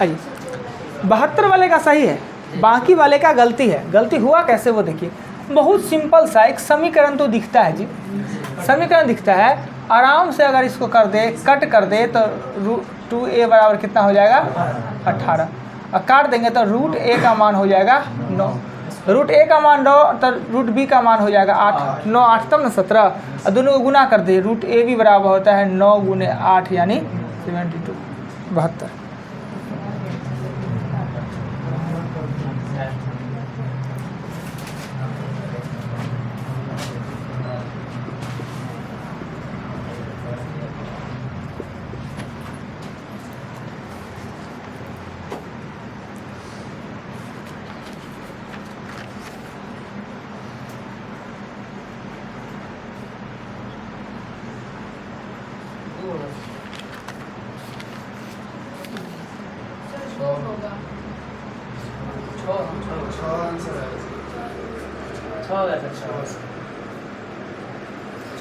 आइए 72 वाले का सही है, बाकी वाले का गलती है। गलती हुआ कैसे वो देखिए, बहुत सिंपल सा एक समीकरण तो दिखता है जी, समीकरण दिखता है, आराम से अगर इसको कर दे, कट कर दे तो √2a बराबर कितना हो जाएगा 18, और काट देंगे तो √a का मान हो जाएगा 9, √a का मान 9 तो √b का मान हो जाएगा 8, 9 8 तब ना 17, और दोनों को गुना कर दिए, √a भी बराबर होता है 9 × 8 यानी 72।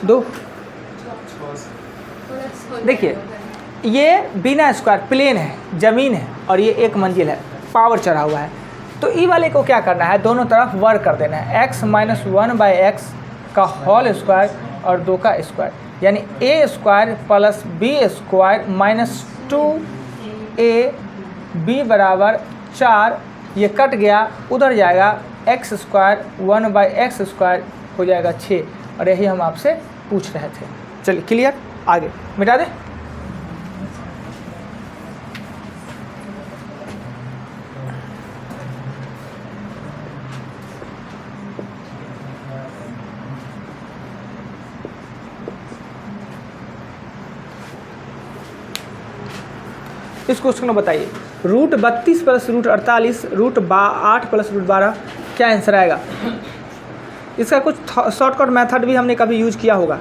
दो देखिए, ये बिना स्क्वायर प्लेन है, ज़मीन है, और ये एक मंजिल है, पावर चढ़ा हुआ है। तो ई वाले को क्या करना है, दोनों तरफ वर्क कर देना है, x - 1/x का होल स्क्वायर और 2 का स्क्वायर, यानी a² + b² - 2ab बराबर 4, ये कट गया, उधर जाएगा, x² 1/x² हो जाएगा 6, और यही हम आपसे पूछ रहे थे। चलिए क्लियर, आगे मिटा दे। इस क्वेश्चन को बताइए, √32 + √48 √8 + √12 क्या आंसर आएगा? इसका कुछ शॉर्टकट मेथड भी हमने कभी यूज किया होगा।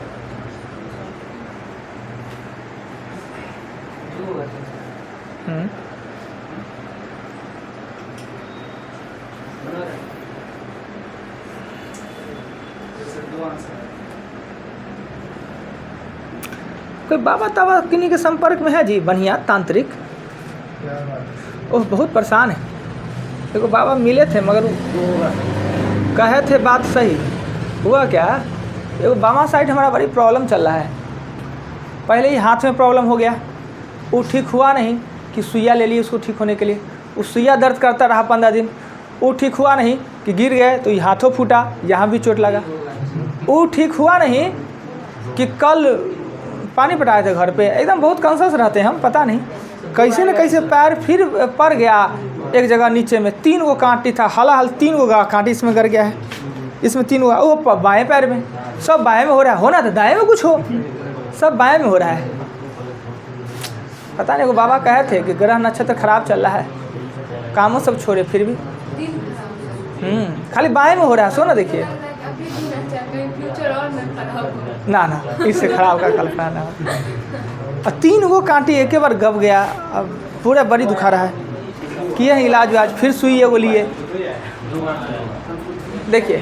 कोई बाबा ताबा किन्हीं के संपर्क में है जी, बढ़िया तांत्रिक? ओह बहुत परेशान है। देखो बाबा मिले थे मगर कहे थे बात सही, हुआ क्या, देखो बामा साइड हमारा बड़ी प्रॉब्लम चल रहा है। पहले ही हाथ में प्रॉब्लम हो गया, वो ठीक हुआ नहीं कि सुइया ले ली उसको ठीक होने के लिए, वो सुइया दर्द करता रहा 15 दिन, वो ठीक हुआ नहीं कि गिर गए तो ये हाथों फूटा, यहाँ भी चोट लगा। वो ठीक हुआ नहीं कि कल पानी पटाए थे घर पे, एकदम बहुत कॉन्शियस रहते हैं हम, पता नहीं कैसे न कैसे पैर फिर पड़ गया एक जगह नीचे में, 3 गो कांटी था, हलाहल 3 गो कांटी इसमें गर गया है, इसमें 3 गो, वो बाएं पैर में, सब बाएं में हो रहा है, होना तो दाएं में कुछ हो, सब बाएं में हो रहा है। पता नहीं, वो बाबा कहे थे कि ग्रह नक्षत्र खराब चल रहा है, कामों सब छोड़े फिर भी खाली बाएं में हो रहा है। सो ना देखिए ना इससे खराब का कल्पना ना, और 3 गो कांटी एक बार गब गया, अब पूरा बड़ी दुखा रहा है, किए हैं इलाज वाज, फिर सुई वो लिए। देखिए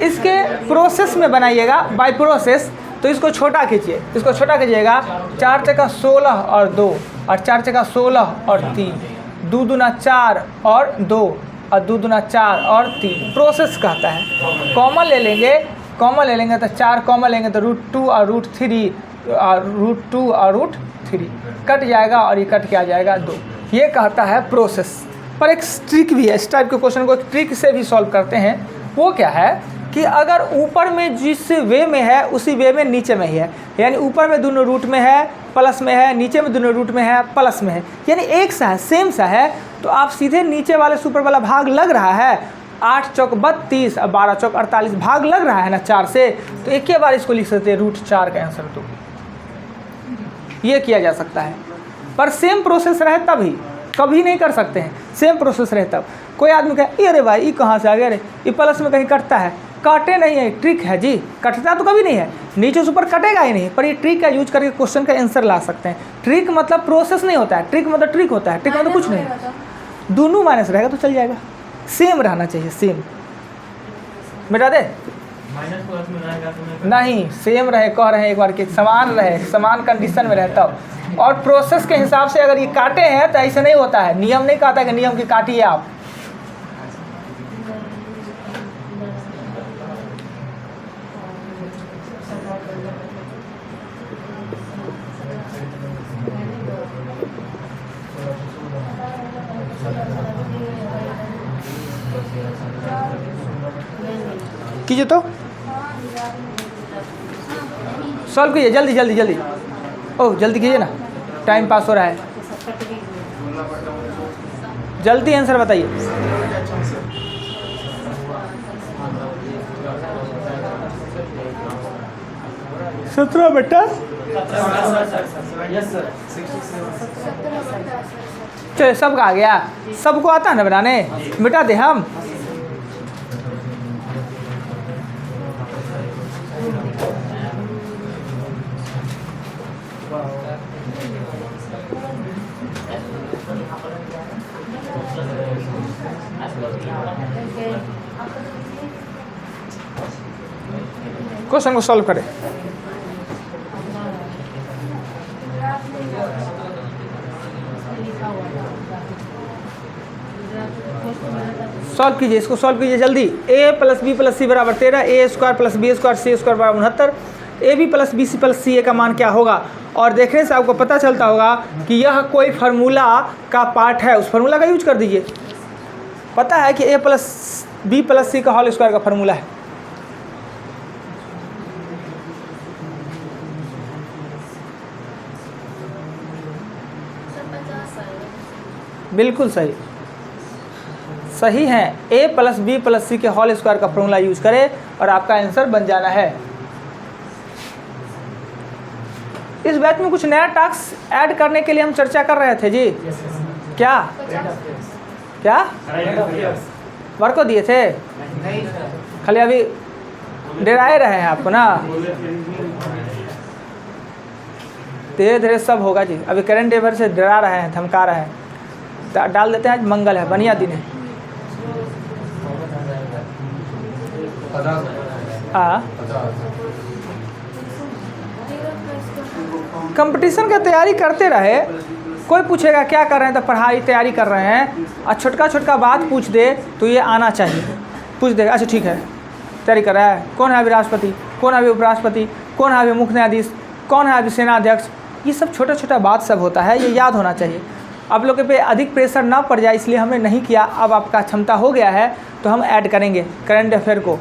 इसके प्रोसेस में बनाइएगा, बाय प्रोसेस, तो इसको छोटा खींचिए, इसको छोटा कीजिएगा, 4 × 16 और 2, और 4 × 16 और 3, 2 दूना 4 और 2, और 2 दूना 4 और 3, प्रोसेस कहता है। कॉमन ले लेंगे तो 4 कॉमन लेंगे तो √2 और √3, √2 और √3 कट जाएगा, और ये कट के आ जाएगा 2। ये कहता है प्रोसेस। पर एक ट्रिक भी है, इस टाइप के क्वेश्चन को एक ट्रिक से भी सॉल्व करते हैं। वो क्या है कि अगर ऊपर में जिस वे में है उसी वे में नीचे में ही है, यानी ऊपर में दोनों रूट में है प्लस में है, नीचे में दोनों रूट में है प्लस में है, यानी एक सा है, सेम सा है, तो आप सीधे नीचे वाले सुपर वाला भाग लग रहा है, 8 चौक 32 और 12 चौक 48 भाग लग रहा है ना 4 से, तो एक ही बार इसको लिख सकते हैं √4 का आंसर। तो ये किया जा सकता है, पर सेम प्रोसेस रहे तभी, कभी नहीं कर सकते हैं, सेम प्रोसेस रहे तब। कोई आदमी कहे अरे भाई ये कहाँ से आ गया, रे ये प्लस में कहीं कटता है, काटे नहीं है, ट्रिक है जी, कटता तो कभी नहीं है, नीचे से ऊपर कटेगा ही नहीं, पर ये ट्रिक का यूज करके क्वेश्चन का आंसर ला सकते हैं। ट्रिक मतलब प्रोसेस नहीं होता है, ट्रिक मतलब ट्रिक होता है, ट्रिक मतलब कुछ नहीं, दोनों माइनस रहेगा तो चल जाएगा, सेम रहना चाहिए, सेम। मिटा दे नहीं, सेम रहे, कह रहे हैं एक बार कि समान रहे, समान कंडीशन में रहे तब और प्रोसेस के हिसाब से अगर ये काटे हैं तो ऐसे नहीं होता है, नियम नहीं कहता कि नियम की काटिए आप। कीजिए तो सॉल्व कीजिए, जल्दी जल्दी जल्दी, ओह जल्दी कीजिए ना, टाइम पास हो रहा है, जल्दी आंसर बताइए। सत्रह बेटा, चलिए सबका आ गया, सबको आता है ना बनाने, मिटा दे हम। क्वेश्चन को सॉल्व करें। सॉल्व कीजिए, इसको सॉल्व कीजिए जल्दी। a plus b plus c बराबर 13, a square plus b square c square बराबर 69, a b plus b c plus c a का मान क्या होगा। और देखने से आपको पता चलता होगा कि यह कोई फार्मूला का पार्ट है, उस फार्मूला का यूज कर दीजिए। पता है कि ए प्लस बी प्लस सी का होल स्क्वायर का फार्मूला है। बिल्कुल सही, सही है। ए प्लस बी प्लस सी के होल स्क्वायर का फॉर्मूला यूज करें और आपका आंसर बन जाना है। इस बैच में कुछ नया टास्क ऐड करने के लिए हम चर्चा कर रहे थे जी। क्या क्या वर्क को दिए थे, खाली अभी डराए रहे हैं आपको ना। धीरे धीरे सब होगा जी। अभी करंट अफेयर से डरा रहे हैं, धमका रहे हैं। डाल देते हैं, आज मंगल है, बढ़िया दिन है। कंपटीशन की तैयारी करते रहे। कोई पूछेगा क्या कर रहे हैं तो पढ़ाई तैयारी कर रहे हैं, और छोटका छोटका बात पूछ दे तो ये आना चाहिए। पूछ देगा अच्छा ठीक है तैयारी कर रहा है, कौन है अभी राष्ट्रपति, कौन है अभी उपराष्ट्रपति, कौन है अभी मुख्य न्यायाधीश, कौन है अभी सेनाध्यक्ष, ये सब छोटा छोटा बात सब होता है, ये याद होना चाहिए। आप लोगों पे अधिक प्रेशर ना पड़ जाए इसलिए हमने नहीं किया। अब आपका क्षमता हो गया है तो हम ऐड करेंगे करंट अफेयर को,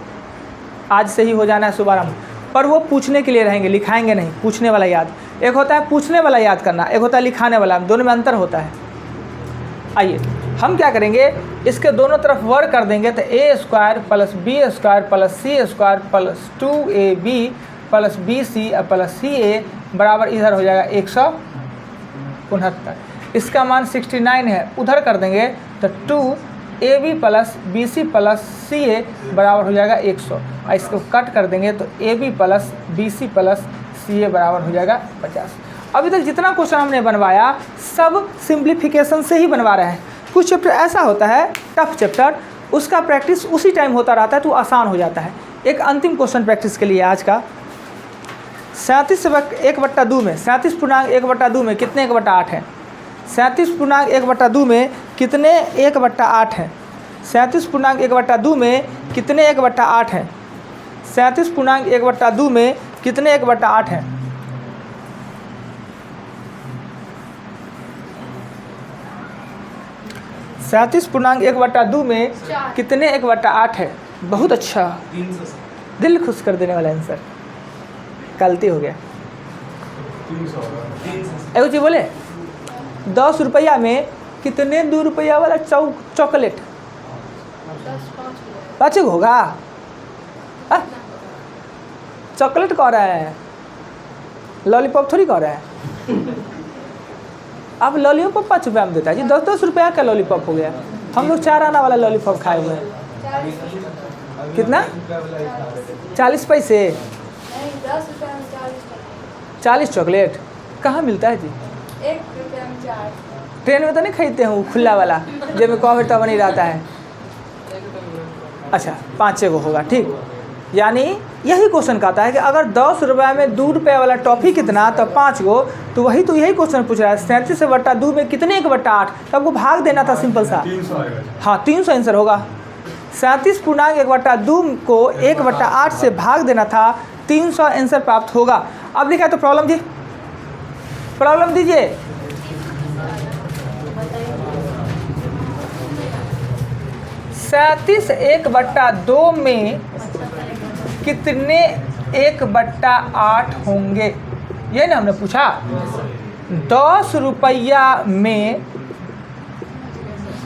आज से ही हो जाना है शुभारंभ। पर वो पूछने के लिए रहेंगे, लिखाएंगे नहीं। पूछने वाला याद एक होता है, पूछने वाला याद करना एक होता है, लिखाने वाला, दोनों में अंतर होता है। आइए हम क्या करेंगे, इसके दोनों तरफ वर्ग कर देंगे तो a square plus b square plus c square plus 2ab plus b c plus c a बराबर इधर हो जाएगा 169। इसका मान 69 है, उधर कर देंगे तो 2ab plus b c plus c a बराबर हो जाएगा 100। और इसको कट कर देंगे तो ab plus b c plus c a बराबर हो जाएगा 50। अभी तक जितना क्वेश्चन हमने बनवाया सब सिंप्लीफिकेशन से ही बनवा रहे हैं। कुछ चैप्टर ऐसा होता है टफ चैप्टर, उसका प्रैक्टिस उसी टाइम होता रहता है तो आसान हो जाता है। एक अंतिम क्वेश्चन प्रैक्टिस के लिए आज का 37/1/2 में 37.1/2 में कितने 1/8 है। 37.1/2 में कितने 1/8 है। 37.1/2 में कितने 1/8 है। 37.1/2 में कितने 1/8 है। सैंतीस पूर्णांक 1/2 में कितने 1/8 है। बहुत अच्छा, दिल खुश कर देने वाला आंसर। गलती हो गया। एगो चीज बोले, 10 रुपया में कितने 2 रुपया वाला चॉकलेट 5 होगा। चॉकलेट कह रहा है, लॉलीपॉप थोड़ी कह रहा है। अब लॉलीपॉप 5 रुपया में देता है जी, 10-10 रुपया का लॉलीपॉप हो गया। हम लोग 4 आना वाला लॉलीपॉप खाए हुए हैं। कितना 40 पैसे 40 चॉकलेट कहाँ मिलता है जी। 1 रुपया में 4। ट्रेन में तो नहीं खरीदते हैं वो खुला वाला जब में कॉफी बनी रहता है। अच्छा 5 गो होगा, ठीक यानी यही क्वेश्चन कहता है कि अगर 10 रुपये में 2 रुपये वाला टॉफ़ी कितना, तो 5 गो, तो वही तो यही क्वेश्चन पूछ रहा है 37/2 में कितने 1/8, तो आपको भाग देना था सिंपल सा। 300 आएगा। हाँ 300 आंसर होगा। 37.1/2 को 1/8 से भाग देना था, 300 आंसर प्राप्त होगा। अब लिखा है तो प्रॉब्लम जी, प्रॉब्लम दीजिए। सैंतीस 1/2 में कितने 1/8 होंगे, ये ना हमने पूछा। 10 रुपया में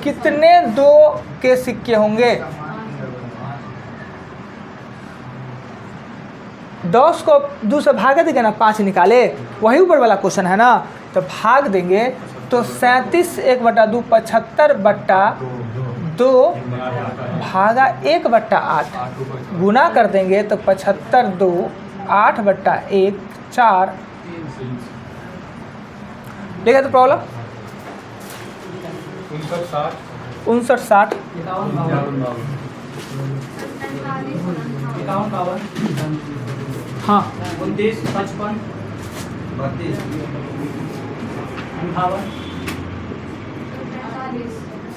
कितने 2 के सिक्के होंगे। 10 को 2 से भाग देंगे ना, 5 निकाले, वही ऊपर वाला क्वेश्चन है ना, तो भाग देंगे तो 37 1/2 75/2 भागा 1/8 गुना कर देंगे तो 75/2 8/1 4। लिखा तो प्रॉब्लम 59 हाँ 29 55 32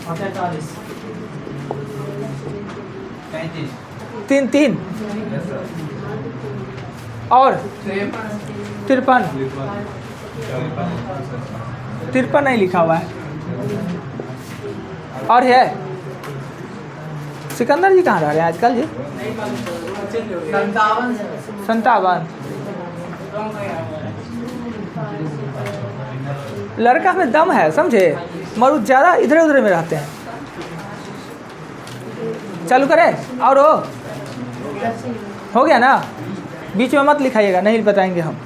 48 35 3 और 53 नहीं लिखा हुआ है। और है सिकंदर जी कहाँ रह रहे हैं आजकल जी। 57 लड़का में दम है समझे, मगर ज़्यादा इधर उधर में रहते हैं। चालू करें और हो गया ना, बीच में मत लिखाइएगा, नहीं बताएंगे हम।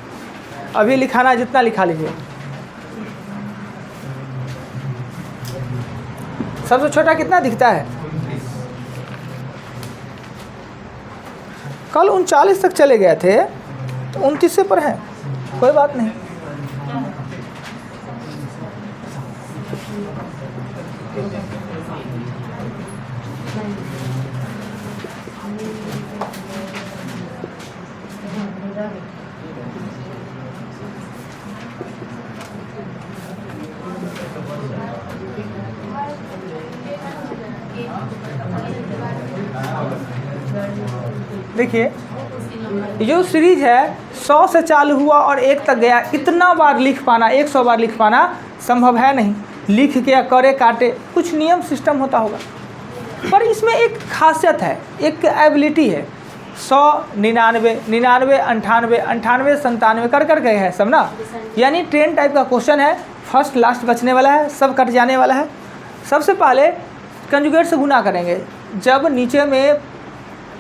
अभी लिखाना जितना लिखा लीजिए। सबसे छोटा कितना दिखता है, कल 39 तक चले गए थे तो 29 पर है, कोई बात नहीं। देखिए जो सीरीज है 100 से चालू हुआ और 1 तक गया, इतना बार लिख पाना, 100 बार लिख पाना संभव है नहीं। लिख के या करे काटे कुछ नियम सिस्टम होता होगा, पर इसमें एक खासियत है, एक एबिलिटी है। 100 99 99 98 98 97 कर गए हैं सब ना, यानी ट्रेन टाइप का क्वेश्चन है। फर्स्ट लास्ट बचने वाला है, सब कट जाने वाला है। सबसे पहले कंजुगेट से गुना करेंगे। जब नीचे में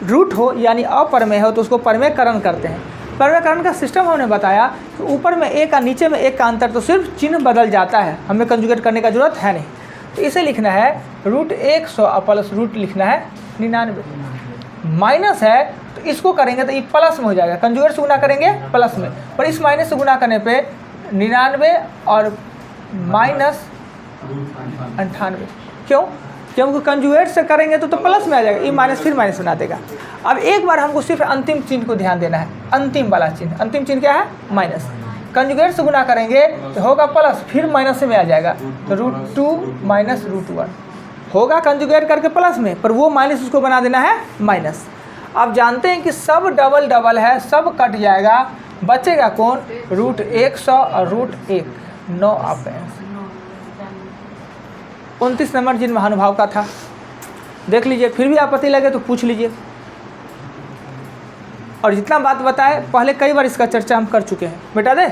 रूट हो यानी अपरमेय हो तो उसको परमेयकरण करते हैं। परमेयकरण का सिस्टम हमने बताया कि ऊपर में एक और नीचे में एक का अंतर, तो सिर्फ चिन्ह बदल जाता है, हमें कंजुगेट करने का जरूरत है नहीं। तो इसे लिखना है √100 प्लस रूट लिखना है 99। माइनस है तो इसको करेंगे तो ये प्लस में हो जाएगा, कंजुगेट से गुना करेंगे प्लस में, पर इस माइनस से गुना करने पे 99 और माइनस 98। क्यों? क्योंकि कंजुगेट से करेंगे तो प्लस में आ जाएगा, ये माइनस फिर माइनस बना देगा। अब एक बार हमको सिर्फ अंतिम चिन्ह को ध्यान देना है, अंतिम वाला चिन्ह। अंतिम चिन्ह क्या है? माइनस। कंजुगेट से गुना करेंगे तो होगा प्लस, फिर माइनस में आ जाएगा, तो √2 माइनस √1 होगा कंजुगेट करके प्लस में, पर वो माइनस उसको बना देना है माइनस। आप जानते हैं कि सब डबल डबल है, सब कट जाएगा, बचेगा कौन? √100 और √1 9 आपका आंसर। 29 नंबर जिन महानुभाव का था, देख लीजिए। फिर भी आपत्ति लगे तो पूछ लीजिए। और जितना बात बताए पहले कई बार इसका चर्चा हम कर चुके हैं, बेटा दे।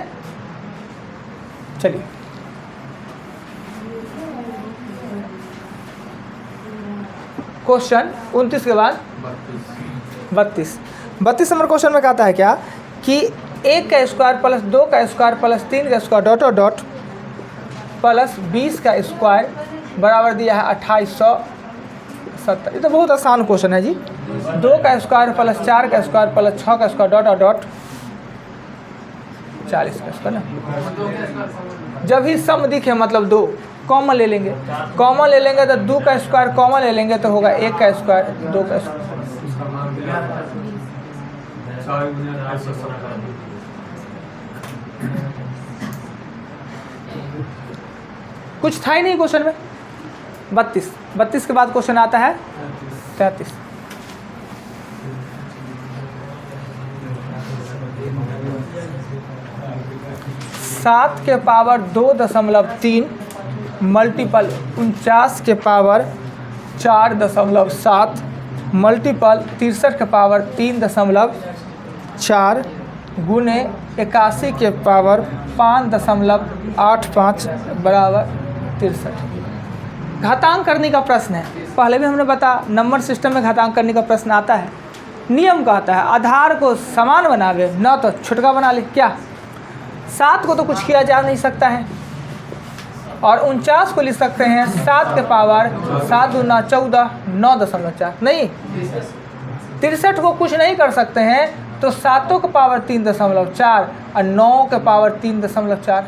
चलिए क्वेश्चन 29 के बाद 32 नंबर क्वेश्चन में कहता है क्या कि 1 का स्क्वायर प्लस 2 का स्क्वायर प्लस 3 का स्क्वायर डॉट डॉट प्लस 20 का स्क्वायर बराबर दिया है 2870। ये तो बहुत आसान क्वेश्चन है जी। 2 का स्क्वायर प्लस 4 का स्क्वायर प्लस 6 का स्क्वायर डॉट डॉट 40 का स्क्वायर ना। जब ही सम दिखे मतलब 2 कॉमन ले लेंगे, कॉमन ले लेंगे तो 2 का स्क्वायर कॉमन ले लेंगे तो होगा 1 का स्क्वायर 2 का स्क्वायर। कुछ था ही नहीं क्वेश्चन में। 32 के बाद क्वेश्चन आता है 33। सात के पावर 2.3 मल्टीपल 49 के पावर 4.7 मल्टीपल 63 के पावर 3.4 गुने 81 के पावर 5.85 बराबर 63। घातांक करने का प्रश्न है। पहले भी हमने बताया नंबर सिस्टम में घातांक करने का प्रश्न आता है। नियम कहता है आधार को समान बनावे न तो छुटका बना ले। क्या 7 को तो कुछ किया जा नहीं सकता है और 49 को लिख सकते हैं 7 के पावर 7 दूना 14 9.4 नहीं 63 को कुछ नहीं कर सकते हैं तो 7 के पावर 3.4 और 9 के पावर 3.4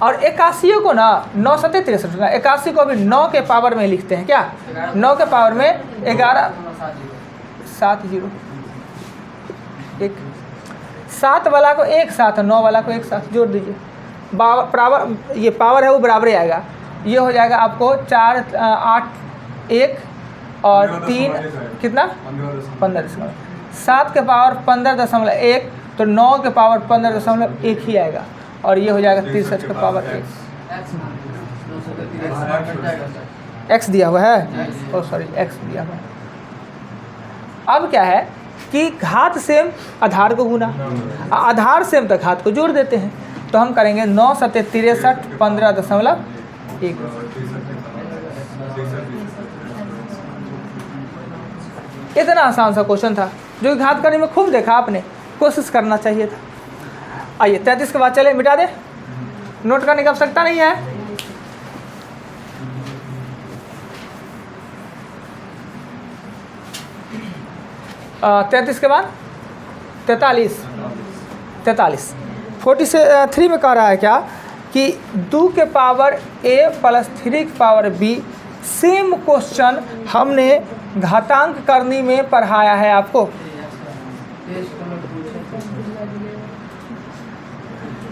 और 81 को ना 9 7 63 ना 81 को भी 9 के पावर में लिखते हैं। क्या 9 के पावर में 11 7 0 1 7 वाला को एक साथ 9 वाला को एक साथ जोड़ दीजिए। पावर ये पावर है वो बराबर ही आएगा। ये हो जाएगा आपको 4 8 1 और 3 कितना 15 7 के पावर 15.1 तो 9 के पावर 15.1 ही आएगा और ये हो जाएगा 63 के पावर 1। x दिया हुआ है ओ सॉरी x दिया हुआ है। अब क्या है कि घात सेम आधार को गुना आधार सेम तो घात को जोड़ देते हैं। तो हम करेंगे 9 7 63 15.1 इतना आसान सा क्वेश्चन था जो घात करने में खूब देखा आपने, कोशिश करना चाहिए था। आइए 33 के बाद चले मिटा दे, नोट करने की आवश्यकता नहीं है। आ, 33 के बाद 43 43 में कह रहा है क्या कि 2 के पावर a प्लस 3 के पावर b सेम क्वेश्चन हमने घातांक करनी में पढ़ाया है आपको।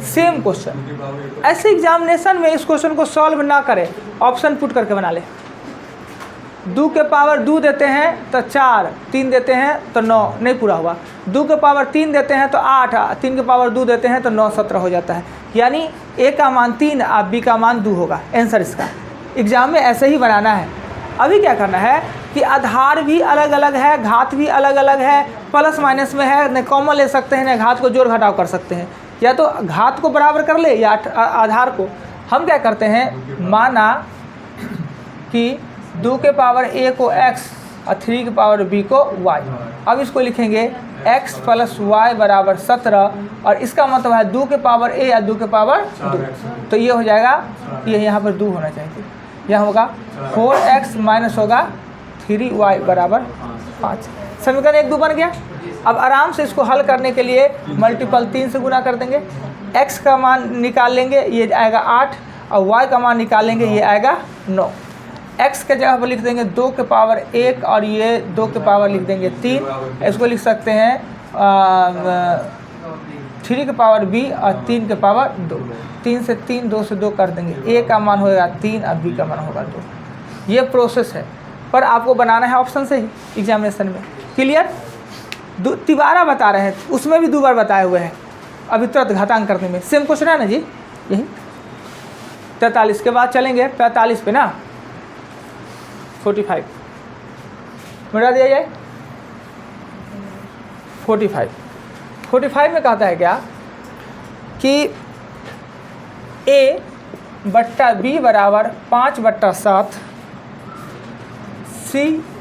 सेम क्वेश्चन ऐसे एग्जामिनेशन में इस क्वेश्चन को सॉल्व ना करें, ऑप्शन पुट करके बना ले। 2 के पावर 2 देते हैं तो 4, 3 देते हैं तो 9 नहीं पूरा हुआ। 2 के पावर 3 देते हैं तो 8, 3 के पावर 2 देते हैं तो 9 17 हो जाता है। यानी a का मान 3 और b का मान 2 होगा आंसर इसका। एग्जाम में ऐसे ही बनाना है। अभी क्या करना है कि आधार भी अलग अलग है, घात भी अलग अलग है, प्लस माइनस में है, न कॉमन ले सकते हैं न घात को जोड़ घटाव कर सकते हैं। या तो घात को बराबर कर ले या आधार को। हम क्या करते हैं, माना कि 2 के पावर a को x और 3 के पावर b को y। अब इसको लिखेंगे x प्लस y बराबर 17 और इसका मतलब है 2 के पावर a या 2 के पावर 2। तो ये हो जाएगा, ये यहाँ पर 2 होना चाहिए, यहाँ होगा 4x माइनस होगा 3y बराबर 5। समीकरण 1 2 बन गया। अब आराम से इसको हल करने के लिए मल्टीपल 3 से गुना कर देंगे। x का मान निकाल लेंगे, ये आएगा 8 और y का मान निकालेंगे, ये आएगा 9। x के जगह पर लिख देंगे 2 के पावर 1 और ये 2 के पावर लिख देंगे 3। इसको लिख सकते हैं 3 के पावर b और 3 के पावर 2। 3 से 3 2 से 2 कर देंगे, a का मान होगा 3 और b का मान होगा 2। ये प्रोसेस है, पर आपको बनाना है ऑप्शन से ही एग्जामिनेशन में। क्लियर? तिबारा बता रहे हैं, उसमें भी 2 बार बताए हुए हैं। अभी तुरंत घातांक करने में सेम क्वेश्चन है ना जी। यही 43 के बाद चलेंगे 45 पे ना, 45 मिटा दिया जाए। 45 में कहता है क्या कि a बट्टा b बराबर 5/7, c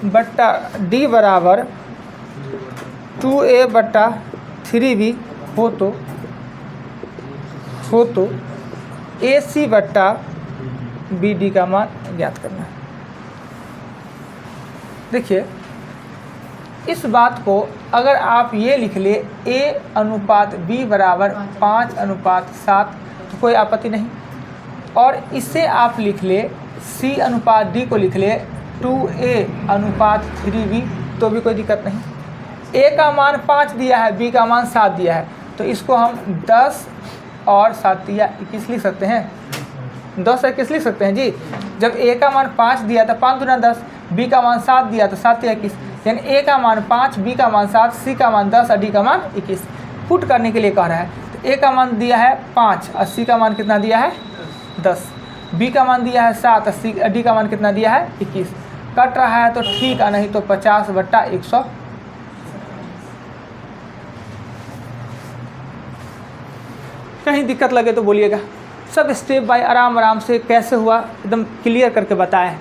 बट्टा d बराबर 2a बट्टा 3b हो तो ac बट्टा bd का मान ज्ञात करना है। देखिए इस बात को अगर आप ये लिख ले a अनुपात b बराबर 5/7 तो कोई आपत्ति नहीं, और इससे आप लिख ले c अनुपात d को लिख ले 2a अनुपात 3b तो भी कोई दिक्कत नहीं। ए का मान 5 दिया है, बी का मान 7 दिया है, तो इसको हम 10 और 7 दिया 21 लिख सकते हैं। 10 और 21 लिख सकते हैं जी। जब ए का मान 5 दिया था, 5 दूना 10, बी का मान 7 दिया तो 7 या 21, यानी ए का मान 5, बी का मान 7, सी का मान 10 और डी का मान 21। पुट करने के लिए कह रहा है, तो ए का मान दिया है 5 और सी का मान कितना दिया है 10, बी का मान दिया है 7 और डी का मान कितना दिया है 21। कट रहा है तो ठीक है, नहीं तो 50/100। कहीं दिक्कत लगे तो बोलिएगा। सब स्टेप बाय आराम आराम से कैसे हुआ एकदम क्लियर करके बताएं।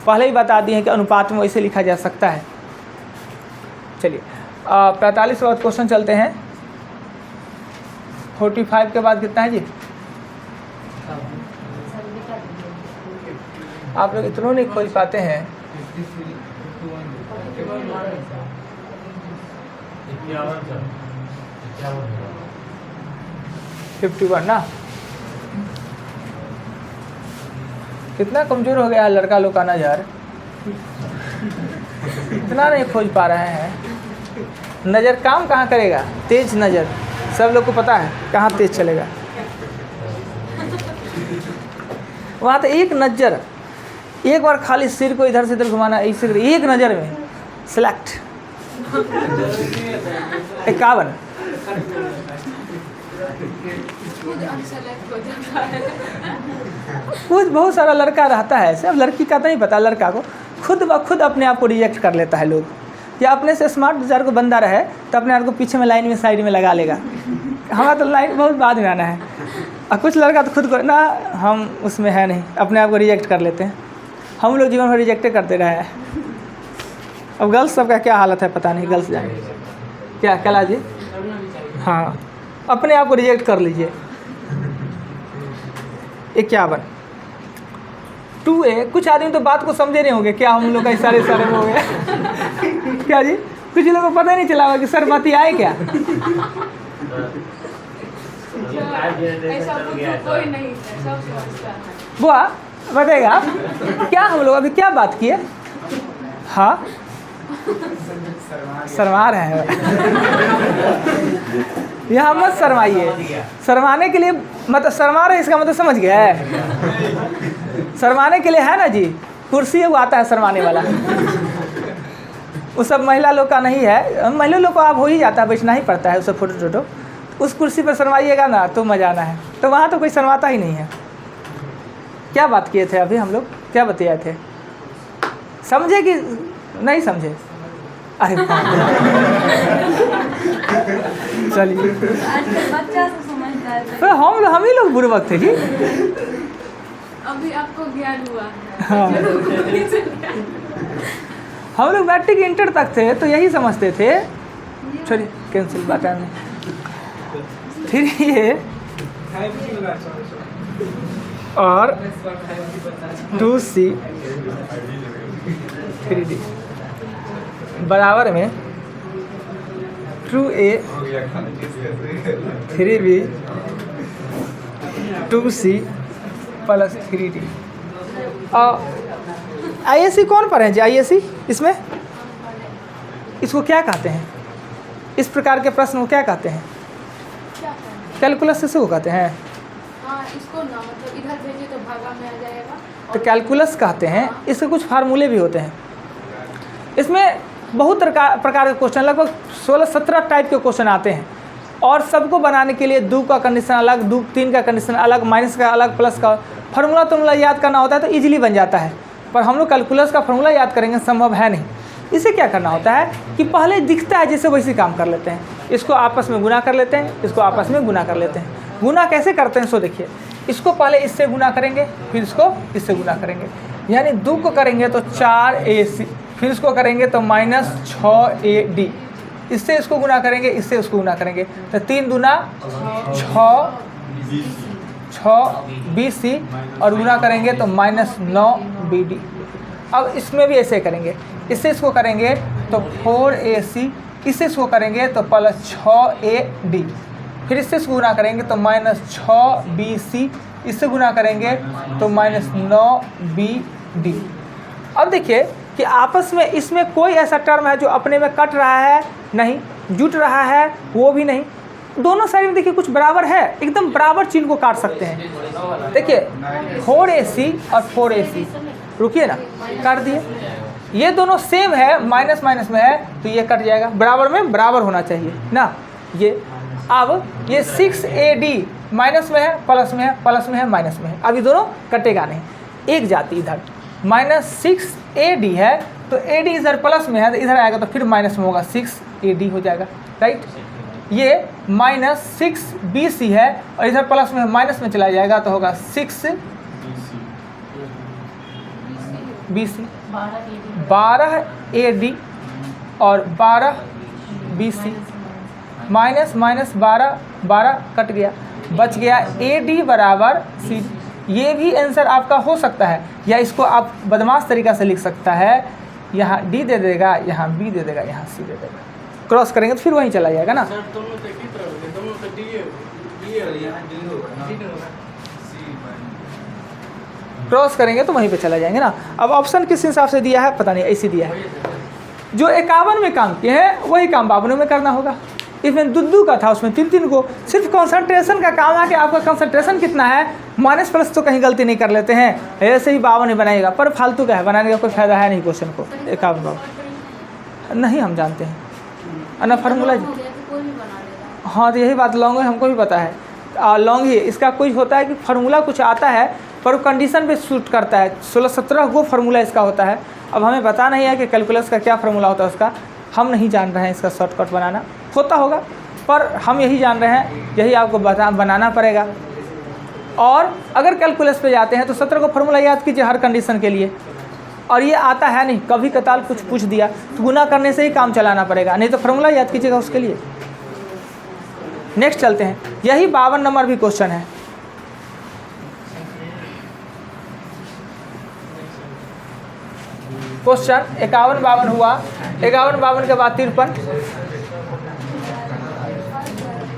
पहले ही बता दिए हैं कि अनुपात में वैसे लिखा जा सकता है। चलिए 45 वाला क्वेश्चन चलते हैं। 45 के बाद कितना है जी? आप लोग इतनों नहीं खोज पाते हैं। 51 ना, कितना कमज़ोर हो गया है लड़का लोग का नज़र, इतना नहीं खोज पा रहे हैं। नज़र काम कहाँ करेगा? तेज नज़र, सब लोग को पता है कहाँ तेज चलेगा। वहाँ तो एक नज़र, एक बार खाली सिर को इधर से इधर घुमाना, ऐसे एक नज़र में सेलेक्ट। 51 कुछ बहुत सारा लड़का रहता है, सब लड़की का तो नहीं पता, लड़का को खुद ब खुद अपने आप को रिजेक्ट कर लेता है लोग। या अपने से स्मार्ट बेचारे को बंदा रहे तो अपने आप को पीछे में लाइन में साइड में लगा लेगा। हमारा तो लाइन बहुत बाद में आना है। और कुछ लड़का तो खुद को ना, हम उसमें है नहीं, अपने आप को रिजेक्ट कर लेते हैं। हम लोग जीवन में रिजेक्ट करते रहे हैं। अब गर्ल्स सबका क्या हालत है पता नहीं, गर्ल्स जाएंगे क्या कला जी? हाँ, अपने आप को रिजेक्ट कर लीजिए। 51 2A। कुछ आदमी तो बात को समझे नहीं होंगे, क्या हम लोग का इशारे में हो गया क्या जी? कुछ लोगों को पता ही नहीं चला होगा कि सर बाती आए क्या। ऐसा कोई नहीं है, सब समझता है। बुआ बताएगा आप क्या हम लोग अभी क्या बात किए? हाँ शर्मा रहे हैं। यहाँ मत शर्माइए। शर्माने के लिए मतलब शर्मा रहे, इसका मतलब समझ गया है? शर्माने के लिए है ना जी, कुर्सी वो आता है शर्माने वाला। वो सब महिला लोग का नहीं है, महिला लोग को आप हो ही जाता है, बैठना ही पड़ता है, उससे फोटो उस कुर्सी पर शर्माइएगा ना तो मजा आना है। तो वहाँ तो कोई शर्माता ही नहीं है। क्या बात किए थे अभी हम लोग, क्या बताए थे? समझे कि नहीं समझे? अरे चलिए, बच्चा से समझता है। तो हम ही लोग बुर्बक थे जी। अभी आपको ज्ञान हुआ है। हाँ। हम लोग मैट्रिक इंटर तक थे तो यही समझते थे। चलिए कैंसिल बाटा में। फिर ये और 2C 3D बराबर में 2A 3B 2C plus 3D। और IAC कौन पढ़े हैं जी? IAC इसमें इसको क्या कहते हैं? इस प्रकार के प्रश्न को क्या कहते हैं? कैलकुलस से वो कहते हैं। हाँ, इसको ना मतलब इधर भेजे तो भागा में आ जाएगा। तो कैलकुलस कहते हैं। इसके कुछ फार्मूले भी होते हैं। इसमें बहुत प्रकार के क्वेश्चन, लगभग 16-17 टाइप के क्वेश्चन आते हैं। और सबको बनाने के लिए 2 का कंडीशन अलग, 3 का कंडीशन अलग, माइनस का अलग, प्लस का फार्मूला याद करना होता है तो ईजिली बन जाता है। पर हम लोग कैलकुलस का फार्मूला याद करेंगे संभव है नहीं। इसे क्या करना होता है कि पहले दिखता है जैसे वैसे काम कर लेते हैं। इसको आपस में गुना कर लेते हैं, इसको आपस में गुना कर लेते हैं। गुना कैसे करते हैं सो देखिए। इसको पहले इससे गुना करेंगे, फिर इसको इससे गुना करेंगे, यानी 2 को करेंगे तो 4AC, फिर इसको करेंगे तो -6AD, इससे इसको गुना करेंगे, इससे उसको गुना करेंगे तो 3 दूना 6BC और गुना करेंगे तो -9BD। अब इसमें भी ऐसे करेंगे, इससे इसको करेंगे तो 4AC, इससे इसको करेंगे तो +6AD, फिर इससे इसको गुना करेंगे तो -6BC, इससे गुना करेंगे तो -9BD। अब देखिए कि आपस में इसमें कोई ऐसा टर्म है जो अपने में कट रहा है, नहीं, जुट रहा है, वो भी नहीं। दोनों साइड में देखिए कुछ बराबर है, एकदम बराबर चिन्ह को काट सकते हैं। देखिए 4AC और 4AC, रुकिए ना, काट दिए। ये दोनों सेम है, माइनस माइनस में है तो ये कट जाएगा, बराबर में बराबर होना चाहिए ना। ये अब ये 6AD माइनस में है, प्लस में है, प्लस में है, माइनस में है, अब ये दोनों कटेगा नहीं। एक जाति इधर -6AD है तो AD इधर प्लस में है तो इधर आएगा तो फिर माइनस में होगा, 6AD हो जाएगा, राइट। ये -6BC है और इधर प्लस में माइनस में चला जाएगा तो होगा 6BC, 12AD और 12BC, माइनस माइनस 12 कट गया, बच गया AD बराबर C। ये भी आंसर आपका हो सकता है, या इसको आप बदमाश तरीका से लिख सकता है, यहाँ D दे देगा, यहाँ B दे देगा, यहाँ C दे देगा, क्रॉस करेंगे तो फिर वहीं चला जाएगा ना। क्रॉस करेंगे तो वहीं पे चला जाएंगे ना। अब ऑप्शन किस हिसाब से दिया है पता नहीं, ऐसे दिया है। जो 51 में काम किए हैं वही काम 52 में करना होगा। इसमें दुद्दू का था, उसमें 3 को। सिर्फ कंसंट्रेशन का काम है कि आपका कंसंट्रेशन कितना है, माइनस प्लस तो कहीं गलती नहीं कर लेते हैं, ऐसे ही 52 ही बनाएगा, पर फालतू का है, बनाने का कोई फायदा है नहीं क्वेश्चन को। 51 नहीं हम जानते हैं ना फार्मूला। हाँ तो यही बात लॉन्ग है, हमको भी पता है लॉन्ग ही। इसका कुछ होता है कि फार्मूला कुछ आता है पर कंडीशन पे सूट करता है। 16-17 वो फार्मूला इसका होता है। अब हमें पता नहीं है कि कैलकुलस का क्या फार्मूला होता है उसका, हम नहीं जान रहे हैं। इसका शॉर्टकट बनाना होता होगा पर हम यही जान रहे हैं, यही आपको बनाना पड़ेगा। और अगर कैलकुलस पे जाते हैं तो 17 को फार्मूला याद कीजिए हर कंडीशन के लिए, और ये आता है नहीं, कभी कताल कुछ पूछ दिया तो गुना करने से ही काम चलाना पड़ेगा, नहीं तो फार्मूला याद कीजिएगा उसके लिए। नेक्स्ट चलते हैं, यही 52 नंबर भी क्वेश्चन है। क्वेश्चन 51-52 हुआ, 51-52 के बाद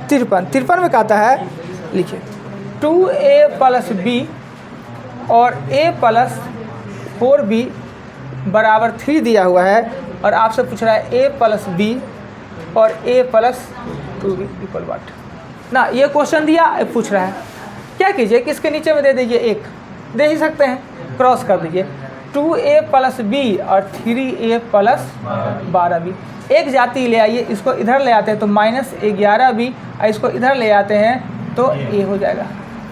53 में कहता है, लिखिए 2A + B और A + 4B बराबर 3 दिया हुआ है, और आपसे पूछ रहा है A + B और A + 2B इक्वल व्हाट ना। ये क्वेश्चन दिया, पूछ रहा है क्या कीजिए कि इसके नीचे में दे दीजिए, एक दे ही सकते हैं, क्रॉस कर दीजिए 2A + B और 3A + 12B। एक जाति ले आइए, इसको इधर ले आते हैं तो -11B, और इसको इधर ले आते हैं तो A हो जाएगा।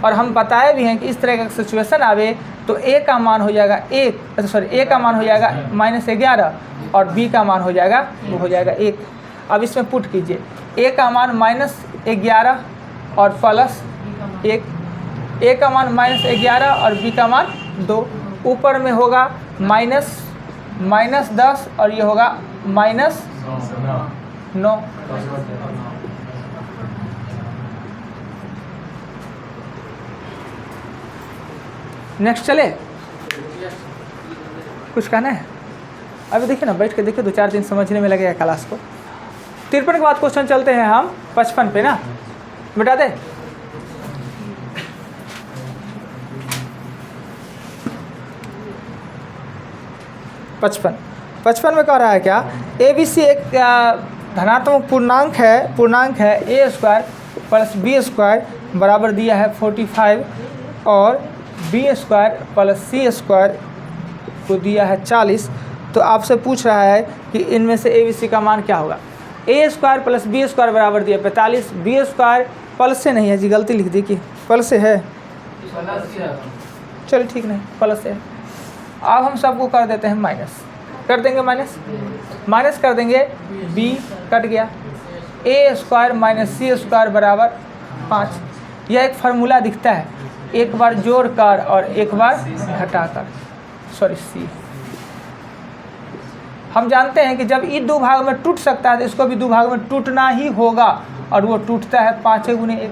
और हम बताए भी हैं कि इस तरह का सिचुएशन आवे तो A का मान हो जाएगा A का मान हो जाएगा -11 और B का मान हो जाएगा, वो हो जाएगा 1। अब इसमें पुट कीजिए, A का मान -11 और +1, A का मान -11 और B का मान 2, ऊपर में होगा -10 और ये होगा -9। नेक्स्ट चले, कुछ कहना है? अभी देखिए ना, बैठ के देखिए, 2-4 दिन समझने में लगेगा क्लास को। 53 के बाद क्वेश्चन चलते हैं हम 55 पे ना, बता दे। पचपन में कह रहा है क्या, ABC एक धनात्मक पूर्णांक है A² + B² बराबर दिया है 45 और B² + C² को दिया है 40। तो आपसे पूछ रहा है कि इनमें से ABC का मान क्या होगा। A² + B² बराबर दिया 45, B² प्लस से नहीं है जी, गलती लिख दी कि प्लस से है, चलो ठीक नहीं, प्लस से है। अब हम सबको कर देते हैं माइनस, कर देंगे माइनस कर देंगे, B कट गया, A² - C² बराबर 5। यह एक फार्मूला दिखता है, एक बार जोड़कर और एक बार घटाकर, C। हम जानते हैं कि जब ई 2 भाग में टूट सकता है तो इसको भी 2 भाग में टूटना ही होगा, और वो टूटता है 5 × 1,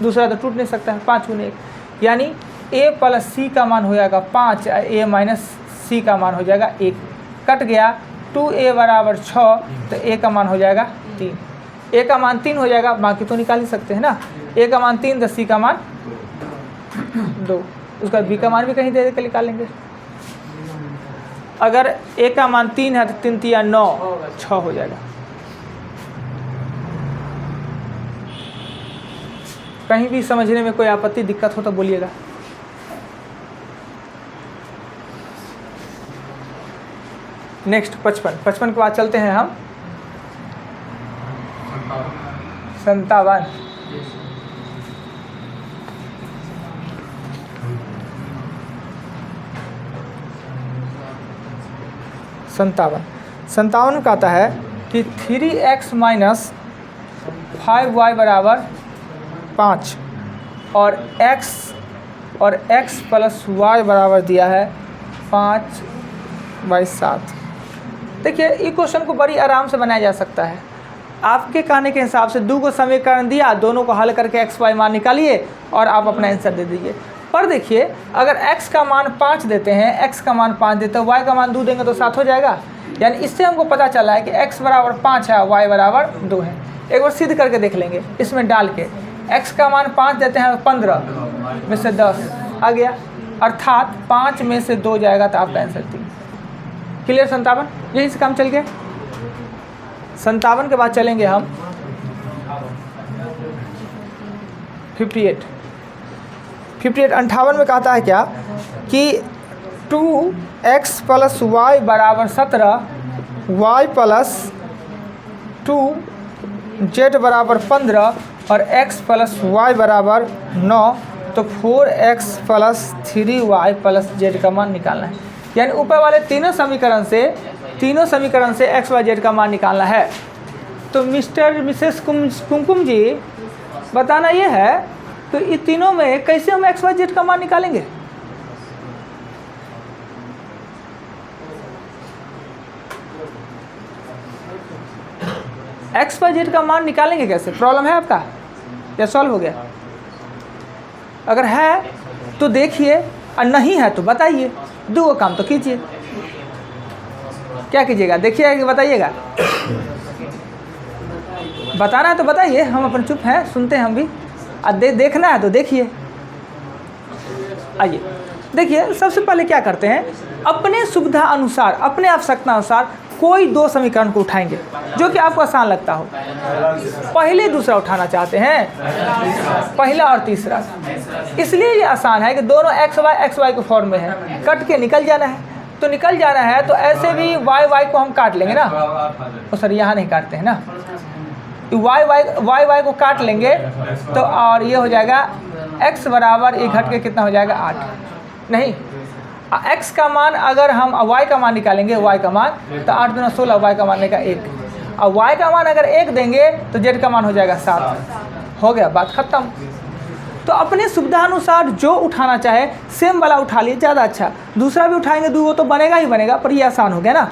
दूसरा तो टूट नहीं सकता है 5 × 1, यानी A + C का मान हो जाएगा 5, A - C का मान हो जाएगा 1, कट गया 2A बराबर 6, तो A का मान हो जाएगा 3, A का मान 3 हो जाएगा, बाकी तो निकाल ही सकते हैं ना। A का मान 3 तो C का मान 2, उसका B का मान भी कहीं दे के निकाल लेंगे। अगर ए का मान 3 है तो 3 3 9, 6 हो जाएगा। कहीं भी समझने में कोई आपत्ति दिक्कत हो तो बोलिएगा। नेक्स्ट 55 के बाद चलते हैं हम 57। संतावन का आता है कि 3x माइनस 5y बराबर 5 और x प्लस y बराबर दिया है 5/7। देखिए ये क्वेश्चन को बड़ी आराम से बनाया जा सकता है। आपके कहने के हिसाब से 2 को समीकरण दिया, दोनों को हल करके x y मान निकालिए और आप अपना आंसर दे दीजिए। पर देखिए अगर x का मान 5 देते हैं, x का मान 5 देते हैं, y का मान 2 देंगे तो 7 हो जाएगा। यानी इससे हमको पता चला है कि x बराबर 5 है, y बराबर 2 है। एक बार सिद्ध करके देख लेंगे इसमें डाल के। x का मान 5 देते हैं, 15 में से 10 आ गया, अर्थात 5 में से 2 जाएगा तो आपका आंसर 3। क्लियर 57? यहीं से काम चल गया। 57 के बाद चलेंगे हम 58 58 में कहता है क्या कि 2x प्लस वाई बराबर 17, y प्लस 2 z बराबर 15 और x प्लस y बराबर 9, तो 4x plus 3y plus z का मान निकालना है। यानी ऊपर वाले तीनों समीकरण से x y z का मान निकालना है। तो मिस्टर मिसेस कुमकुम जी बताना ये है तो इन तीनों में कैसे हम x y z का मान निकालेंगे? x y z का मान निकालेंगे कैसे? प्रॉब्लम है आपका या सॉल्व हो गया? अगर है तो देखिए और नहीं है तो बताइए, दो काम तो कीजिए। क्या कीजिएगा देखिएगा कि बताइएगा? बताना है तो बताइए, हम अपन चुप हैं, सुनते हैं हम भी। और देखना है तो देखिए। आइए देखिए, सबसे पहले क्या करते हैं, अपने सुविधा अनुसार, अपने आवश्यकता अनुसार कोई दो समीकरण को उठाएंगे जो कि आपको आसान लगता हो। पहले दूसरा उठाना चाहते हैं, पहला और तीसरा। इसलिए ये आसान है कि दोनों एक्स वाई के फॉर्म में है, कट के निकल जाना है। तो निकल जाना है तो ऐसे भी वाई को हम काट लेंगे ना, तो सर यहाँ नहीं काटते हैं ना, वाई को काट लेंगे तो और ये हो जाएगा x बराबर ये घट के कितना हो जाएगा 8। नहीं, x का मान अगर हम y का मान निकालेंगे, y का मान तो 8 दूना 16, y का मान लेगा 1, और y का मान अगर 1 देंगे तो z का मान हो जाएगा 7। हो गया, बात खत्म। तो अपने सुविधा अनुसार जो उठाना चाहे सेम वाला उठा लिए, ज़्यादा अच्छा। दूसरा भी उठाएंगे वो तो बनेगा ही बनेगा, पर ये आसान हो गया ना।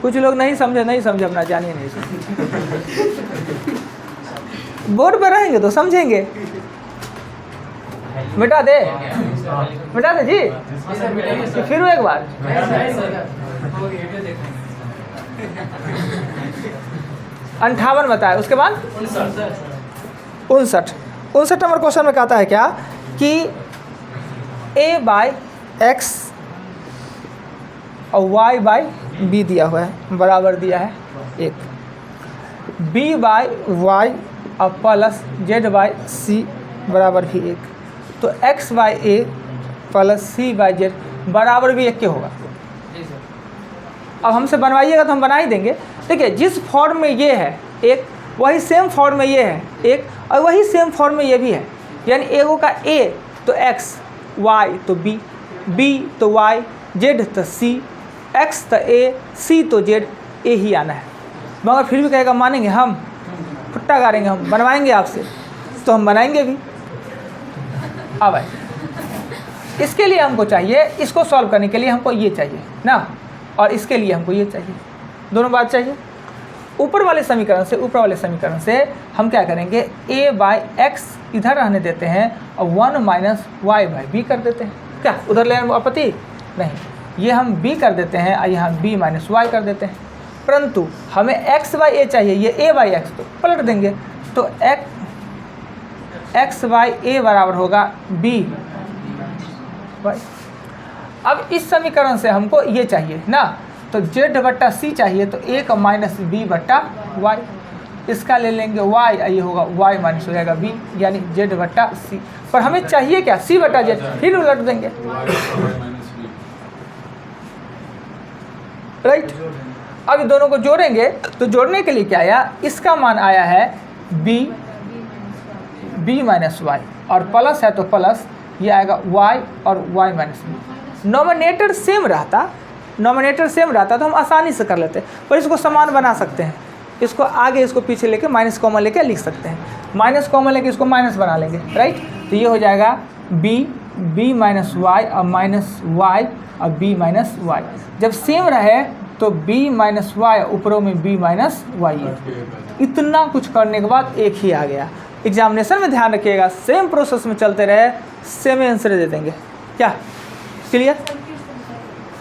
कुछ लोग नहीं समझे अपना जानिए नहीं समझे। बोर्ड पे रहेंगे तो समझेंगे। मिटा दे जी, फिर एक बार। 58 बताया, उसके बाद 59 नंबर क्वेश्चन में कहता है क्या कि a/x और y/b दिया हुआ है, बराबर दिया है 1, b/y और प्लस z/c बराबर भी 1, तो x/a प्लस c/z बराबर भी 1 के होगा। अब हमसे बनवाइएगा तो हम बना ही देंगे। देखिए, जिस फॉर्म में ये है एक, वही सेम फॉर्म में ये है एक, और वही सेम फॉर्म में ये भी है। यानी एगो का a तो x, y तो b, b तो y, z तो c, x तो a, c तो z, a ही आना है। मगर फिर भी कहेगा मानेंगे हम, फुट्टा गाड़ेंगे हम, बनवाएंगे आपसे तो हम बनाएंगे भी। अब भाई इसके लिए हमको चाहिए, इसको सॉल्व करने के लिए हमको ये चाहिए ना, और इसके लिए हमको ये चाहिए, दोनों बात चाहिए। ऊपर वाले समीकरण से हम क्या करेंगे, a/x इधर रहने देते हैं और 1 माइनस y/b कर देते हैं। क्या उधर ले आपत्ति नहीं, ये हम b कर देते हैं और यहाँ b माइनस y कर देते हैं। परंतु हमें x/a चाहिए, ये a/x तो पलट देंगे, तो x/a बराबर होगा b/, अब इस समीकरण से हमको ये चाहिए ना, तो जेड बट्टा सी चाहिए, तो ए का माइनस बी बट्टा वाई, इसका ले लेंगे वाई, ये होगा वाई माइनस हो जाएगा बी, यानी जेड बट्टा सी। पर हमें चाहिए क्या, सी बट्टा जेड, फिर उलट देंगे, राइट। अब इन दोनों को जोड़ेंगे, तो जोड़ने के लिए क्या आया, इसका मान आया है बी माइनस वाई, और प्लस है तो प्लस ये आएगा वाई और y minus b. Nominator same रहता, नोमिनेटर सेम रहता तो हम आसानी से कर लेते, पर इसको समान बना सकते हैं, इसको आगे इसको पीछे लेके माइनस कॉमन लेके लिख सकते हैं, माइनस कॉमन लेके इसको माइनस बना लेंगे, राइट। तो ये हो जाएगा बी माइनस वाई और माइनस वाई और बी माइनस वाई। जब सेम रहे तो बी माइनस वाई ऊपरों में बी माइनस वाई है। इतना कुछ करने के बाद एक ही आ गया। एग्जामिनेशन में ध्यान रखिएगा, सेम प्रोसेस में चलते रहे, सेम आंसर दे देंगे। क्या क्लियर?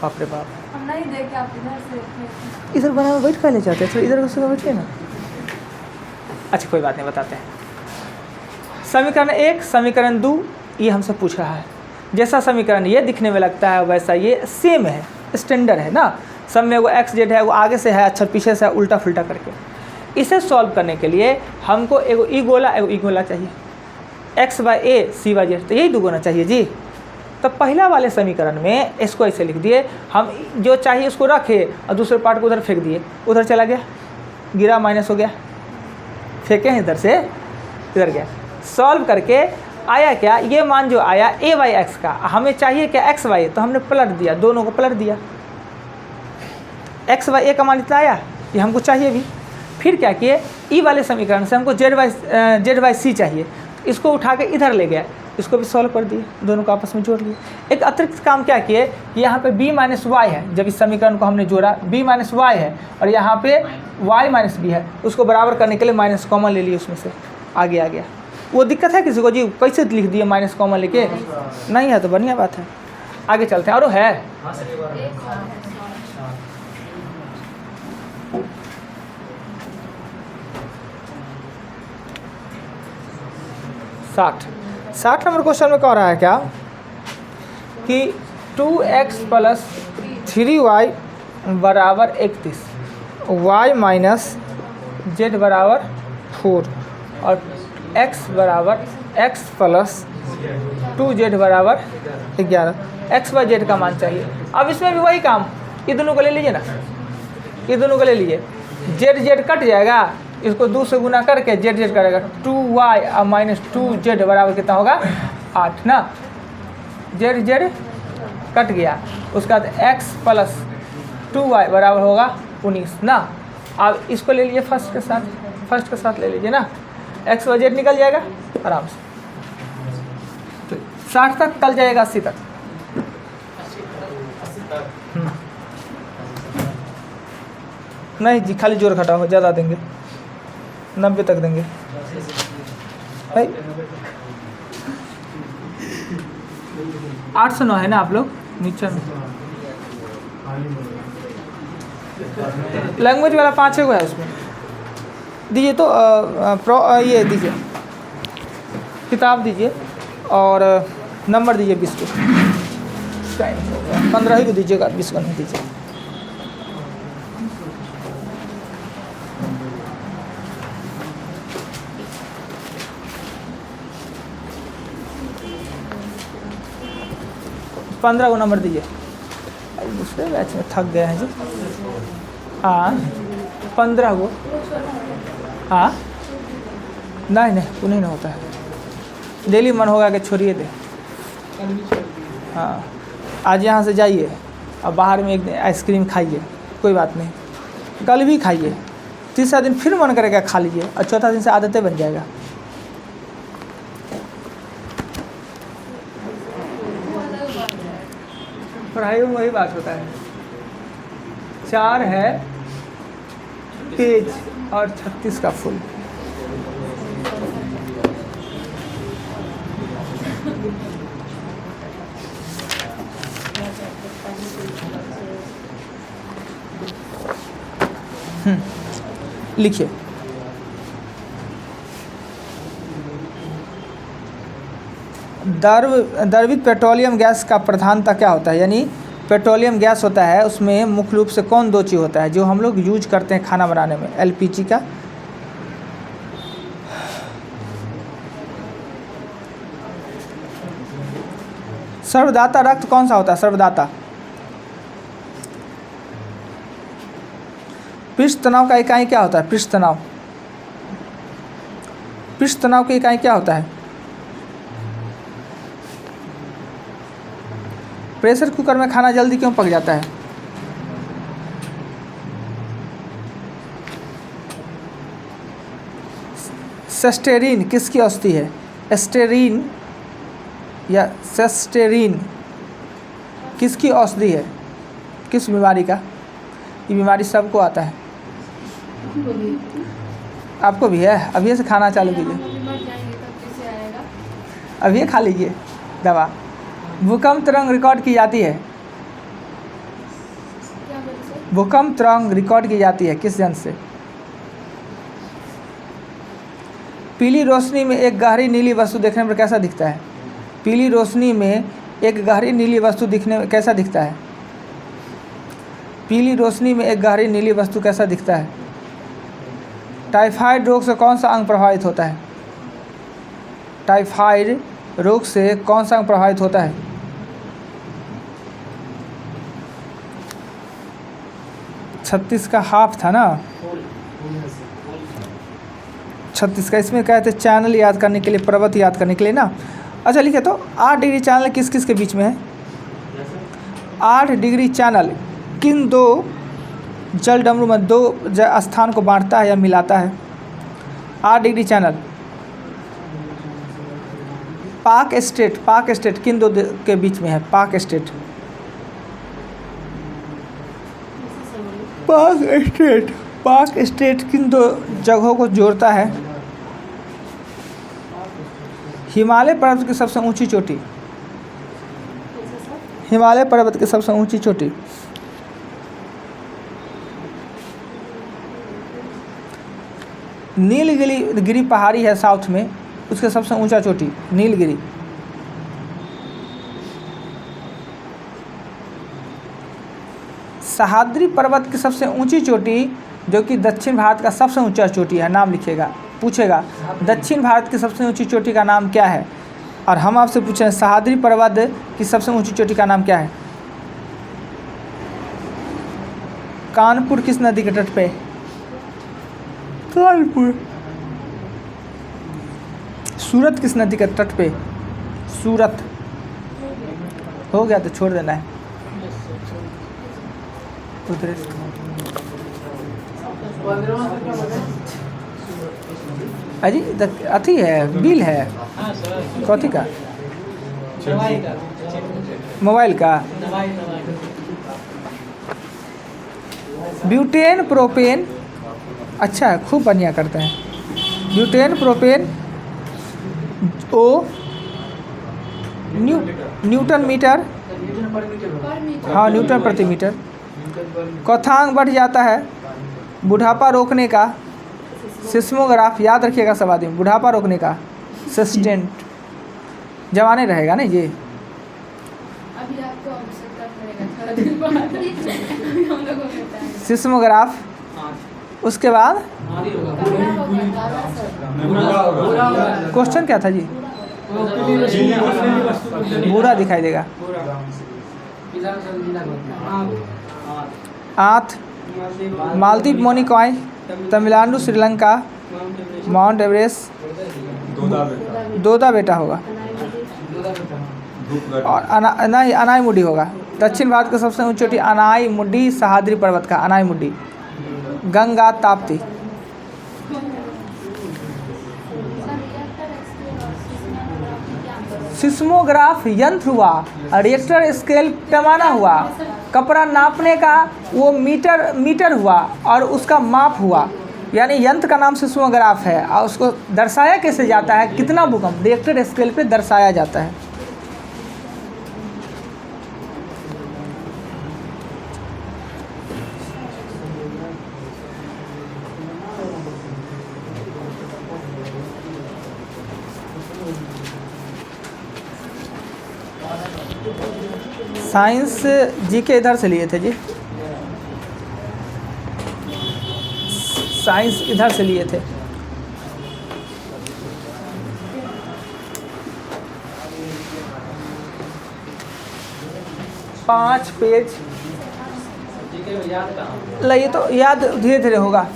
बाप रे बाप, हम नहीं देखे, आप इधर से देखे। इधर बना बैठ कर ले जाते हैं, थोड़ा इधर से बैठिए ना। अच्छा कोई बात नहीं, बताते हैं। समीकरण 1 समीकरण 2 ये हमसे पूछ रहा है, जैसा समीकरण ये दिखने में लगता है वैसा ये सेम है, स्टैंडर्ड है ना। सब में वो एक्स जेड है, वो आगे से है, अच्छा पीछे से है, उल्टा फुल्टा करके। इसे सॉल्व करने के लिए हमको एगो ई गोला चाहिए, x by a c by z, तो यही दुगुना चाहिए जी। तो पहला वाले समीकरण में इसको ऐसे लिख दिए, हम जो चाहिए उसको रखे और दूसरे पार्ट को उधर फेंक दिए, उधर चला गया, गिरा माइनस हो गया, फेंके हैं इधर से इधर गया। सॉल्व करके आया क्या, ये मान जो आया ए बाई एक्स का, हमें चाहिए क्या एक्स वाई, तो हमने पलट दिया, दोनों को पलट दिया। एक्स बाई ए का मान इतना आया, ये हमको चाहिए भी। फिर क्या किए, ई वाले समीकरण से हमको जेड बाई सी चाहिए, इसको उठा के इधर ले गया, इसको भी सॉल्व कर दिए, दोनों को आपस में जोड़ लिए। एक अतिरिक्त काम क्या किए, यहाँ पे b माइनस वाई है, जब इस समीकरण को हमने जोड़ा b माइनस वाई है और यहाँ पे y माइनस बी है, उसको बराबर करने के लिए माइनस कॉमन ले लिए, उसमें से आगे आ गया। वो दिक्कत है किसी को जी, कैसे लिख दिए माइनस कॉमन लेके? नहीं है तो बढ़िया बात है, आगे चलते हैं। और है साठ नंबर क्वेश्चन में कह रहा है क्या कि 2x प्लस 3y बराबर 31, y माइनस जेड बराबर 4 और x बराबर x प्लस 2z बराबर 11, x बाई जेड का मान चाहिए। अब इसमें भी वही काम, ये दोनों को ले लीजिए ना, ये दोनों को ले लीजिए, जेड जेड कट जाएगा, इसको 2 से गुना करके जेड जेड करेगा, 2y और माइनस 2z बराबर कितना होगा 8 ना, जेड जेड कट गया, उसके बाद x प्लस 2y बराबर होगा 19 ना। अब इसको ले लीजिए फर्स्ट के साथ ले लीजिए ना, x और z निकल जाएगा आराम से, तो 60 तक टल जाएगा, 80 तक। नहीं जी, खाली जोर घटाओ, ज़्यादा देंगे, 90 तक देंगे। 8 से 9 है ना आप लोग नीचे में, लैंग्वेज वाला 5 है उसमें दीजिए, तो ये दीजिए, किताब दीजिए और नंबर दीजिए 20 को, टाइम हो गया, 15 ही को दीजिएगा, 20 को नहीं दीजिए। पंद्रह को नंबर दीजिए, दूसरे बैच में थक गए हैं जी। हाँ 15 को, हाँ नहीं वो नहीं होता है, डेली मन होगा कि छोड़िए दे। हाँ आज यहाँ से जाइए और बाहर में एक दिन आइसक्रीम खाइए, कोई बात नहीं, कल भी खाइए, तीसरा दिन फिर मन करेगा खा लीजिए, और चौथा दिन से आदतें बन जाएगा। पढ़ाई में वही बात होता है, 4 है पेज और 36 का फुल। लिखिए, द्रवित पेट्रोलियम गैस का प्रधानता क्या होता है? यानी पेट्रोलियम गैस होता है, उसमें मुख्य रूप से कौन दो चीज़ होता है जो हम लोग यूज करते हैं खाना बनाने में? एलपीजी का सर्वदाता रक्त कौन सा होता है? सर्वदाता। पृष्ठ तनाव का इकाई क्या होता है? पृष्ठ तनाव। पृष्ठ तनाव की इकाई क्या होता है? प्रेशर कुकर में खाना जल्दी क्यों पक जाता है? सेस्टेरीन किसकी औषधि है? एस्टेरीन या सेस्टेरीन किसकी औषधि है? किस बीमारी का? ये बीमारी सबको आता है। आपको भी है? अभी से खाना चालू कीजिए, अभी खा लीजिए दवा। भूकंप तरंग रिकॉर्ड की जाती है? भूकंप तरंग रिकॉर्ड की जाती है किस यंत्र से? पीली रोशनी में एक गहरी नीली वस्तु देखने पर कैसा दिखता है? पीली रोशनी में एक गहरी नीली वस्तु दिखने में कैसा दिखता है? पीली रोशनी में एक गहरी नीली वस्तु कैसा दिखता है? टाइफाइड रोग से कौन सा अंग प्रभावित होता है? टाइफाइड रोग से कौन सा अंग प्रभावित होता है? 36 का हाफ था ना, 36 का। इसमें कहते चैनल याद करने के लिए, पर्वत याद करने के लिए ना। अच्छा लिखे तो 8 डिग्री चैनल किस किस के बीच में है? 8 डिग्री चैनल किन दो जल डमरू में दो स्थान को बांटता है या मिलाता है? 8 डिग्री चैनल पाक स्टेट किन दो के बीच में है? पाक स्टेट किन दो जगहों को जोड़ता है? हिमालय पर्वत की सबसे ऊंची चोटी। हिमालय पर्वत की सबसे ऊंची चोटी नीलगिरी पहाड़ी है साउथ में, उसके सबसे ऊंचा चोटी नीलगिरी। सह्याद्री पर्वत की सबसे ऊंची चोटी जो कि दक्षिण भारत का सबसे ऊंचा चोटी है, नाम लिखिएगा। पूछेगा दक्षिण भारत की सबसे ऊंची चोटी का नाम क्या है, और हम आपसे पूछे सह्याद्री पर्वत की सबसे ऊंची चोटी का नाम क्या है? कानपुर किस नदी के तट पे? कानपुर। सूरत किस नदी के तट पे? सूरत। हो गया तो छोड़ देना है। अजी अथी है, बिल है कथी का? मोबाइल का। ब्यूटेन प्रोपेन, अच्छा है, खूब बढ़िया करते हैं। ब्यूटेन प्रोपेन ओ न्यूटन मीटर, हाँ न्यूटन प्रति मीटर। कथांग बढ़ जाता है बुढ़ापा रोकने का सिस्मोग्राफ, याद रखिएगा सब आदमी, बुढ़ापा रोकने का सस्टेंट जवाने रहेगा ना ये। अभी आपको आवश्यकता पड़ेगा थोड़ा दिन बाद हम लोगों को बताएं। सिस्मोग्राफ, उसके बाद क्वेश्चन क्या था जी? बुरा दिखाई देगा। आठ मालदीव, मोनिकॉय, तमिलनाडु, श्रीलंका, माउंट एवरेस्ट, दोदा बेटा होगा और अनाईमुडी होगा। दक्षिण भारत का सबसे ऊंची चोटी अनाईमुडी, सह्याद्री पर्वत का अनाईमुडी। गंगा, ताप्ती। सिस्मोग्राफ यंत्र हुआ, रिएक्टर स्केल पैमाना हुआ, कपड़ा नापने का वो मीटर हुआ और उसका माप हुआ, यानी यंत्र का नाम सिस्मोग्राफ है। और उसको दर्शाया कैसे जाता है? कितना भूकंप रिएक्टर स्केल पे दर्शाया जाता है। साइंस जी के इधर से लिए थे जी, साइंस इधर से लिए थे। पाँच पेज ये तो याद धीरे धीरे होगा।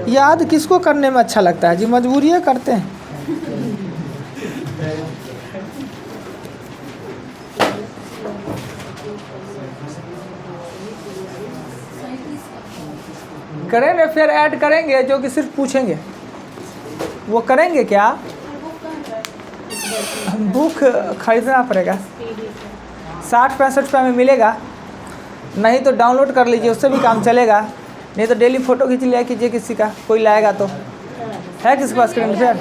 याद किसको करने में अच्छा लगता है जी, मजबूरी करते हैं। करेंगे फिर ऐड करेंगे जो कि सिर्फ पूछेंगे, वो करेंगे क्या? बुक खरीदना पड़ेगा, 60-65 रुपये में मिलेगा, नहीं तो डाउनलोड कर लीजिए, उससे भी काम चलेगा। नहीं तो डेली फ़ोटो खींच लिया कीजिए, किसी का कोई लाएगा तो। है किसी पास स्क्रीन शेयर?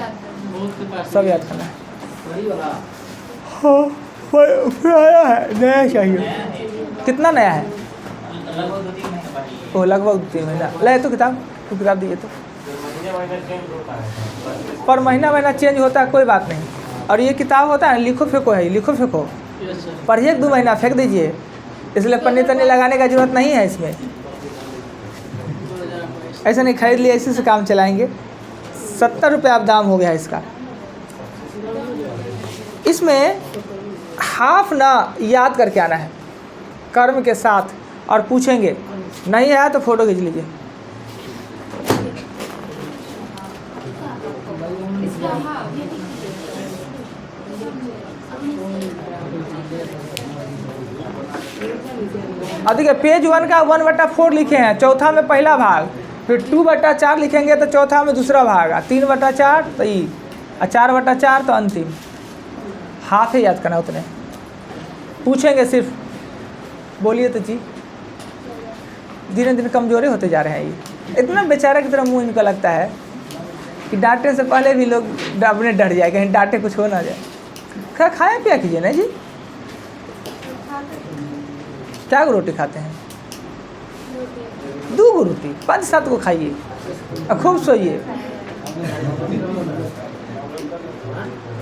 सब याद करना है। हाँ फिर आया है, नया चाहिए। कितना नया है? ओ लगभग 2-3 महीना। ले तो किताब दीजिए तो। पर महीना चेंज होता है, कोई बात नहीं। और ये किताब होता है लिखो फेंको है, लिखो फेंको, पढ़िए 2 महीना फेंक दीजिए, इसलिए पन्नी तन्नी लगाने का जरूरत नहीं है इसमें। ऐसा नहीं खरीद लिया, इसी से काम चलाएंगे। 70 रुपये अब दाम हो गया है इसका। इसमें हाफ ना याद करके आना है कर्म के साथ, और पूछेंगे, नहीं है तो फ़ोटो खींच लीजिए। अब देखिए पेज 1 का 1/4 लिखे हैं, चौथा में पहला भाग, फिर 2/4 लिखेंगे तो चौथा में दूसरा भाग, 3/4 तो ई, 4/4 तो अंतिम। हाफ ही याद करना उतने। पूछेंगे सिर्फ, बोलिए तो जी। धीरे धीरे कमजोरी होते जा रहे हैं ये। इतना बेचारा की तरह मुंह इनका लगता है कि डांटने से पहले भी लोग अपने डर जाए, कहीं डांटे कुछ हो ना जाए। खैर खाया पिया कीजिए ना जी। क्या रोटी खाते हैं? 2 रोटी, 5-7 को खाइए और खूब सोइए।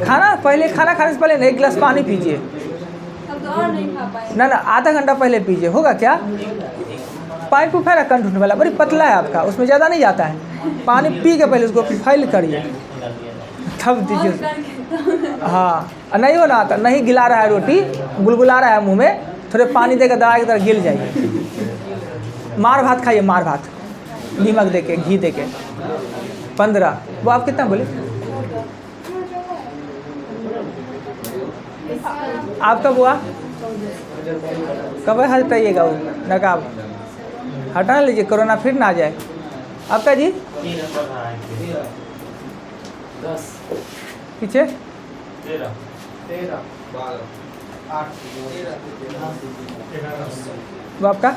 खाना खाने से पहले 1 गिलास पानी पीजिए। ना आधा घंटा पहले पीजिए, होगा क्या? पाइप है ना कंठ वाला, बड़ी पतला है आपका, उसमें ज़्यादा नहीं जाता है। पानी पी के पहले उसको फाइल करिए, तब दीजिए। हाँ नहीं हो ना, नहीं गिला रहा है रोटी, गुलगुला रहा है मुंह में, थोड़े पानी देकर दवा की तरह गिल जाइए। मार भात खाइए, मार भात नीमक देके, घी देके। 15। वो आप कितना बोले? आपका बुआ कब हटाइएगा वो नकाब? हटा लीजिए, कोरोना फिर ना आ जाए। आपका जी पीछे 13 8 वो आपका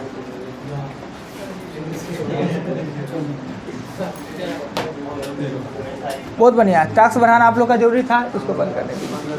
बहुत बढ़िया। टैक्स बढ़ाना आप लोग का जरूरी था, उसको बंद करने के लिए।